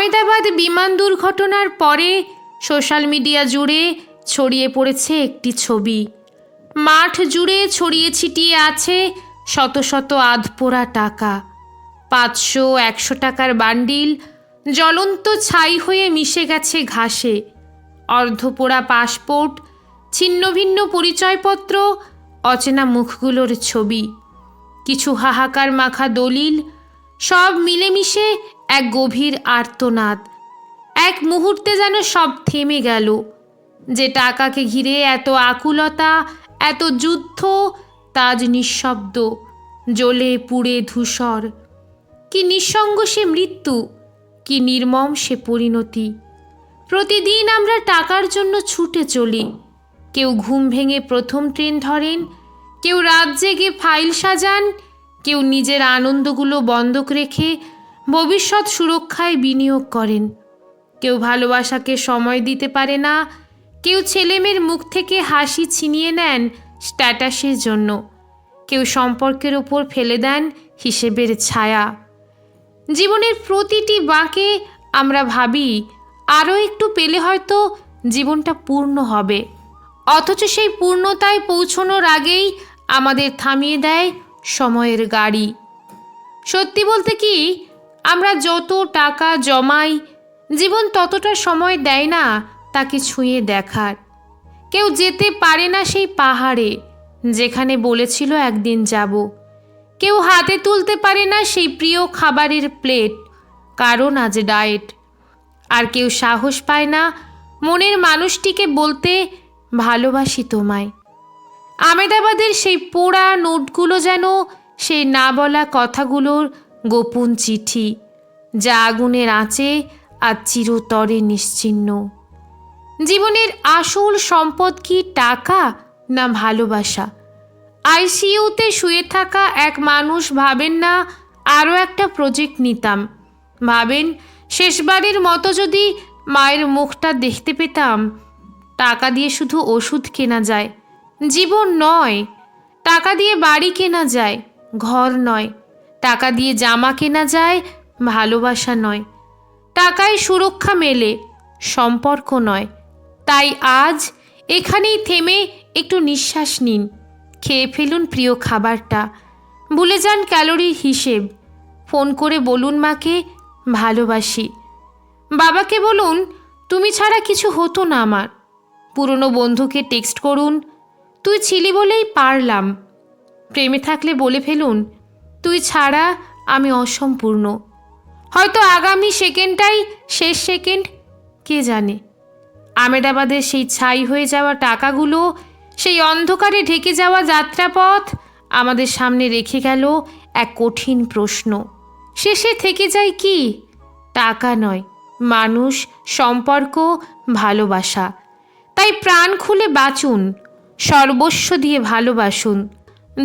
আমেদাবাদ বিমান দুর্ঘটনার পরে সোশ্যাল মিডিয়া জুড়ে ছড়িয়ে পড়েছে একটি ছবি। মাঠ জুড়ে ছড়িয়ে ছিটিয়ে আছে শত শত আধপোড়া টাকা। 500-100 টাকার বান্ডিল জ্বলন্ত ছাই হয়ে মিশে গেছে ঘাসে। অর্ধপোড়া পাসপোর্ট, ছিন্ন ভিন্ন পরিচয়পত্র, অচেনা মুখগুলোর ছবি, কিছু হাহাকার মাখা দলিল, সব মিলেমিশে এক গভীর আর্তনাদ। এক মুহূর্তে যেন সব থেমে গেল। যে টাকাকে ঘিরে এত আকুলতা, এত যুদ্ধ, তা আজ নিঃশব্দ, জ্বলে পুড়ে ধূসর। কি নিঃসঙ্গ সে মৃত্যু, কি নির্মম সে পরিণতি। প্রতিদিন আমরা টাকার জন্য ছুটে চলি। কেউ ঘুম ভেঙে প্রথম ট্রেন ধরেন, কেউ রাত জেগে ফাইল সাজান, কেউ নিজের আনন্দগুলো বন্ধক রেখে ভবিষ্যৎ সুরক্ষায় বিনিয়োগ করেন। কেউ ভালোবাসাকে সময় দিতে পারে না, কেউ ছেলেমেয়ের মুখ থেকে হাসি ছিনিয়ে নেন স্ট্যাটাসের জন্য, কেউ সম্পর্কের ওপর ফেলে দেন হিসেবের ছায়া। জীবনের প্রতিটি বাঁকে আমরা ভাবি আরও একটু পেলে হয়তো জীবনটা পূর্ণ হবে, অথচ সেই পূর্ণতায় পৌঁছনোর আগেই আমাদের থামিয়ে দেয় সময়ের গাড়ি। সত্যি বলতে কি, আমরা যত টাকা জমাই, জীবন ততটা সময় দেয় না তাকে ছুঁয়ে দেখার। কেউ যেতে পারে না সেই পাহাড়ে যেখানে বলেছিল একদিন যাব। কেউ হাতে তুলতে পারে না সেই প্রিয় খাবারের প্লেট, কারণ আজ ডায়েট। আর কেউ সাহস পায় না মনের মানুষটিকে বলতে, ভালোবাসি তোমায়। আমেদাবাদের সেই পোড়া নোটগুলো যেন সেই না বলা কথাগুলোর গোপন চিঠি, যা আগুনের আঁচে আজ চিরতরে নিশ্চিহ্ন। জীবনের আসল সম্পদ কি টাকা না ভালোবাসা? আইসিইউতে শুয়ে থাকা এক মানুষ ভাবেন না আরও একটা প্রজেক্ট নিতাম, ভাবেন শেষবারের মতো যদি মায়ের মুখটা দেখতে পেতাম। টাকা দিয়ে শুধু ওষুধ কেনা যায়, জীবন নয়। টাকা দিয়ে বাড়ি কেনা যায়, ঘর নয়। টাকা দিয়ে জামা কেনা যায়, ভালোবাসা নয়। টাকায় সুরক্ষা মেলে, সম্পর্ক নয়। তাই আজ এখানেই থেমে একটু নিঃশ্বাস নিন, খেয়ে ফেলুন প্রিয় খাবারটা, ভুলে যান ক্যালোরির হিসেব। ফোন করে বলুন মাকে ভালোবাসি, বাবাকে বলুন তুমি ছাড়া কিছু হতো না আমার। পুরনো বন্ধুকে টেক্সট করুন, তুই ছিলি বলেই পারলাম। প্রেমে থাকলে বলে ফেলুন, তুই ছাড়া আমি অসম্পূর্ণ। হয়তো আগামী সেকেন্ডটাই শেষ সেকেন্ড, কে জানে। আমেদাবাদের সেই ছাই হয়ে যাওয়া টাকাগুলো, সেই অন্ধকারে ঢেকে যাওয়া যাত্রাপথ আমাদের সামনে রেখে গেল এক কঠিন প্রশ্ন। শেষে থেকে যায় কি? টাকা নয়, মানুষ, সম্পর্ক, ভালোবাসা। তাই প্রাণ খুলে বাঁচুন, সর্বস্ব দিয়ে ভালোবাসুন।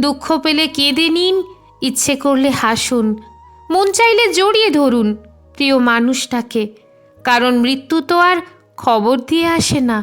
দুঃখ পেলে কেঁদে নিন, ইচ্ছে করলে হাসুন, মন চাইলে জড়িয়ে ধরুন প্রিয় মানুষটাকে, কারণ মৃত্যু তো আর খবর দিয়ে আসে না।